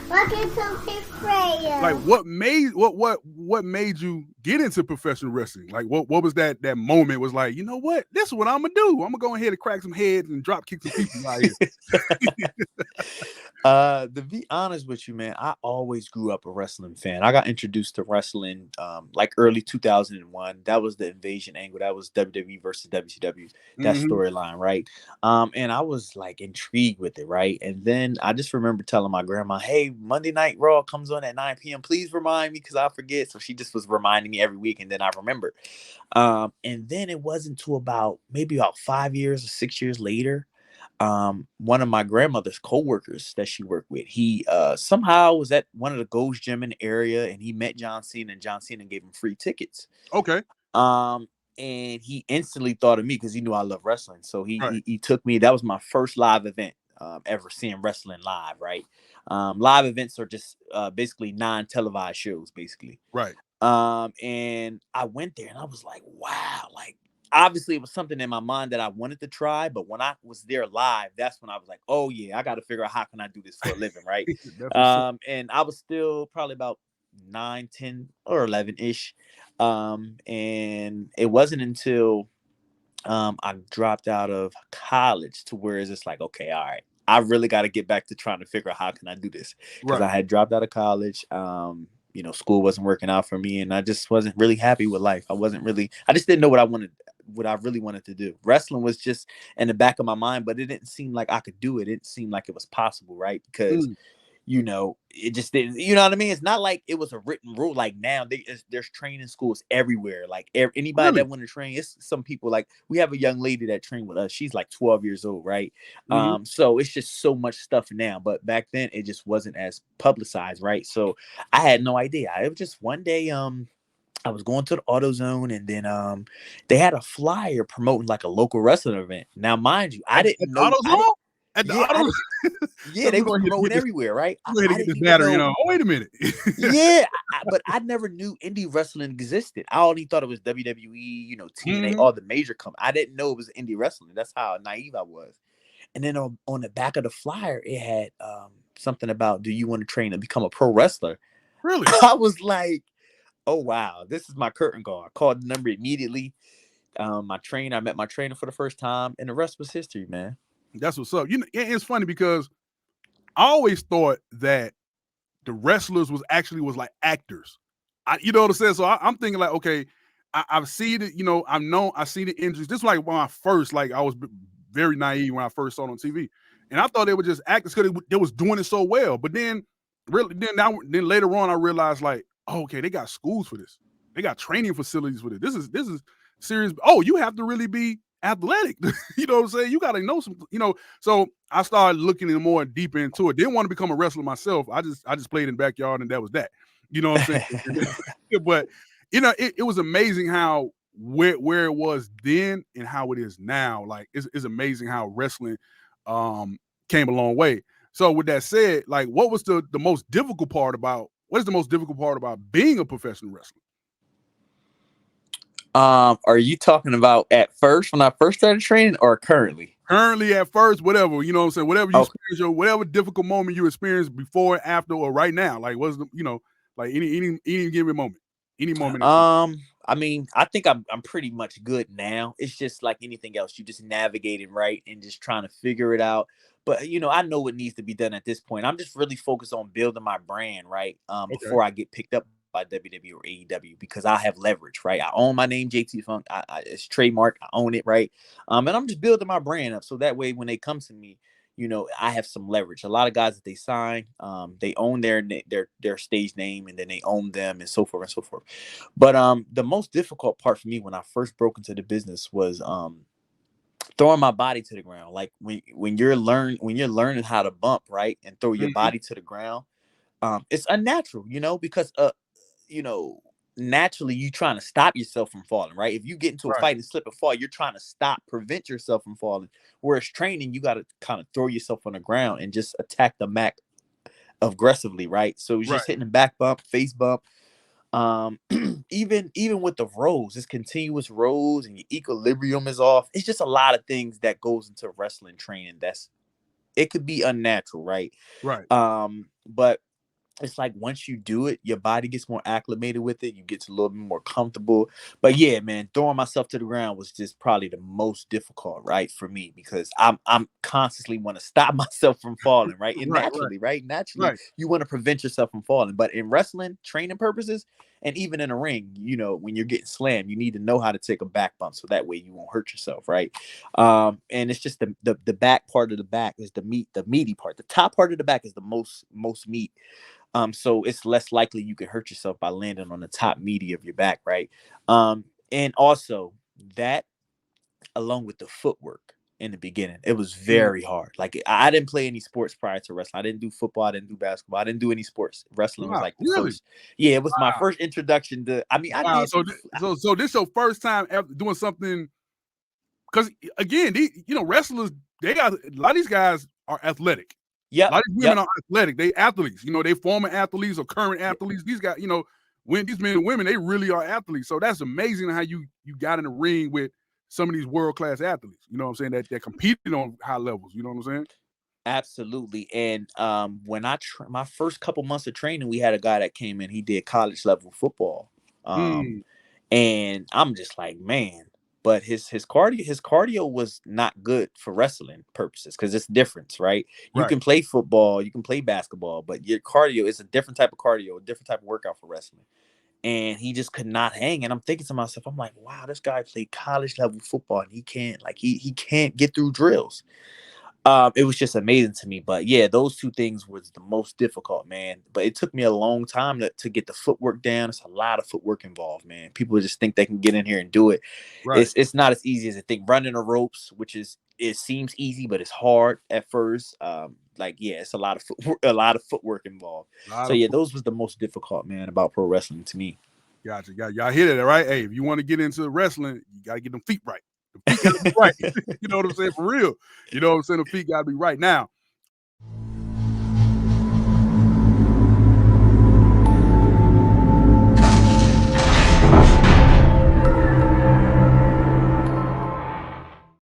Welcome to Fifth Radio. Like what made you get into professional wrestling? Like what was that moment was like, you know what? This is what I'm gonna do. I'm gonna go ahead and crack some heads and drop kick some people out here. To be honest with you, man, I always grew up a wrestling fan. I got introduced to wrestling like early 2001. That was the invasion angle. That was WWE versus WCW, that Mm-hmm. storyline, right? And I was like intrigued with it, right? And then I just remember telling my grandma, "Hey, Monday Night Raw comes on at 9 p.m. Please remind me because I forget." So she just was reminding me every week, and then I remembered. And then it wasn't until about 5 years or 6 years later, one of my grandmother's co-workers that she worked with, he somehow was at one of the Gold's Gym in the area, and he met John Cena, and John Cena gave him free tickets. Okay. um and he instantly thought of me because he knew I love wrestling, so Right. he took me. That was my first live event, ever seeing wrestling live, right? Live events are just basically non-televised shows, basically. Right. And I went there and I was like, wow, like obviously it was something in my mind that I wanted to try, but when I was there live, that's when I was like, oh yeah, I got to figure out how can I do this for a living, right? That's what's up. And I was still probably about 9, 10, or 11 ish. And it wasn't until I dropped out of college to where it's just like, okay, all right, I really got to get back to trying to figure out how can I do this, because Right. I had dropped out of college. School wasn't working out for me, and I just wasn't really happy with life. I just didn't know what I really wanted to do. Wrestling was just in the back of my mind, but it didn't seem like I could do it. It didn't seem like it was possible, right? Because Mm. it just didn't, you know what I mean? It's not like it was a written rule. Like now there's training schools everywhere. Like anybody Really? that want to train, it's some people. Like we have a young lady that trained with us. She's like 12 years old, right? Mm-hmm. So it's just so much stuff now, but back then it just wasn't as publicized, right? So I had no idea. It was just one day, I was going to the AutoZone, and then they had a flyer promoting like a local wrestling event. Now, mind you, I At didn't the know. I didn't. AutoZone? At the Yeah, I auto. didn't. Yeah, So they we're was going to promoting get this. everywhere, right? We're going I to get didn't this even battery. know. Oh, wait a minute. Yeah, but I never knew indie wrestling existed. I only thought it was WWE, TNA, Mm-hmm. all the major companies. I didn't know it was indie wrestling. That's how naive I was. And then on the back of the flyer, it had something about, do you want to train and become a pro wrestler? Really? I was like, oh wow, this is my curtain call. I called the number immediately. I met my trainer for the first time, and the rest was history, man. That's what's up. It's funny because I always thought that the wrestlers was like actors. You know what I'm saying? So I'm thinking like, okay, I've seen it. I see the injuries. This is like when I first, like, I was very naive when I first saw it on TV, and I thought they were just actors because they was doing it so well. But then, really, then later on, I realized like, oh, okay, they got schools for this. They got training facilities for this. This is serious. Oh, you have to really be athletic. You know what I'm saying? You got to know some. So I started looking more deep into it. Didn't want to become a wrestler myself. I just played in the backyard and that was that. You know what I'm saying? But it was amazing how where it was then and how it is now. Like it's amazing how wrestling um came a long way. So with that said, like what is the most difficult part about being a professional wrestler? Are you talking about at first when I first started training, or currently? Currently, at first, whatever, you know what I'm saying? Whatever you Okay. experience, or whatever difficult moment you experience before, after, or right now. Like what's the like any given moment. Any moment in time. I mean, I think I'm pretty much good now. It's just like anything else. You just navigate it right and just trying to figure it out. But I know what needs to be done at this point. I'm just really focused on building my brand, right? Okay. Before I get picked up by WWE or AEW, because I have leverage, right? I own my name, JT Funk. It's trademark. I own it, right? And I'm just building my brand up so that way when they come to me, I have some leverage. A lot of guys that they sign, they own their stage name, and then they own them, and so forth and so forth. But the most difficult part for me when I first broke into the business was throwing my body to the ground. Like when you're learning how to bump, right, and throw your Mhm. body to the ground, it's unnatural, because you know, naturally you trying to stop yourself from falling, right? If you get into a Right. fight and slip and fall, you're trying to prevent yourself from falling. Whereas training, you got to kind of throw yourself on the ground and just attack the mat aggressively, right? So it's Right. just hitting the back bump, face bump. Um, even with the rolls, it's continuous rolls and your equilibrium is off. It's just a lot of things that goes into wrestling training. It could be unnatural, right? Right. But it's like once you do it, your body gets more acclimated with it. You get a little bit more comfortable. But yeah, man, throwing myself to the ground was just probably the most difficult, right, for me, because I'm constantly want to stop myself from falling, right? And Right, naturally, right. you want to prevent yourself from falling. But in wrestling, training purposes, and even in a ring, when you're getting slammed, you need to know how to take a back bump so that way you won't hurt yourself, right? And it's just the back part of the back is the meaty part. The top part of the back is the most meat. So it's less likely you can hurt yourself by landing on the top meaty of your back, right? And also that, along with the footwork in the beginning, it was Mm. very hard. Like I didn't play any sports prior to wrestling. I didn't do football. I didn't do basketball. I didn't do any sports. Wrestling was Wow, like the really? first. Yeah, it was my Wow. first introduction to. I mean, I Wow. did. So this your first time ever doing something? Because again, wrestlers, they got a lot of these guys are athletic. A Yep. lot of these women are athletic. They athletes. They former athletes or current athletes. These guys, when these men and women, they really are athletes. So that's amazing how you got in the ring with some of these world class athletes. You know what I'm saying? That competed on high levels. You know what I'm saying? Absolutely. And when my first couple months of training, we had a guy that came in. He did college level football. Mm. And I'm just like, man. But his cardio was not good for wrestling purposes because it's different, right? You Right. can play football, you can play basketball, but your cardio is a different type of cardio, a different type of workout for wrestling. And he just could not hang. And I'm thinking to myself, I'm like, wow, this guy played college level football and he can't he can't get through drills. It was just amazing to me. But yeah, those two things was the most difficult, man. But it took me a long time to get the footwork down. It's a lot of footwork involved, man. People just think they can get in here and do it. Right. It's not as easy as they think. Running the ropes, it seems easy, but it's hard at first. It's a lot of footwork involved. So yeah, those was the most difficult, man, about pro wrestling to me. Gotcha. Y'all hear that, right? Hey, if you want to get into wrestling, you gotta get them feet right. The feet gotta be right. You know what I'm saying? For real. You know what I'm saying? The feet gotta be right. Now,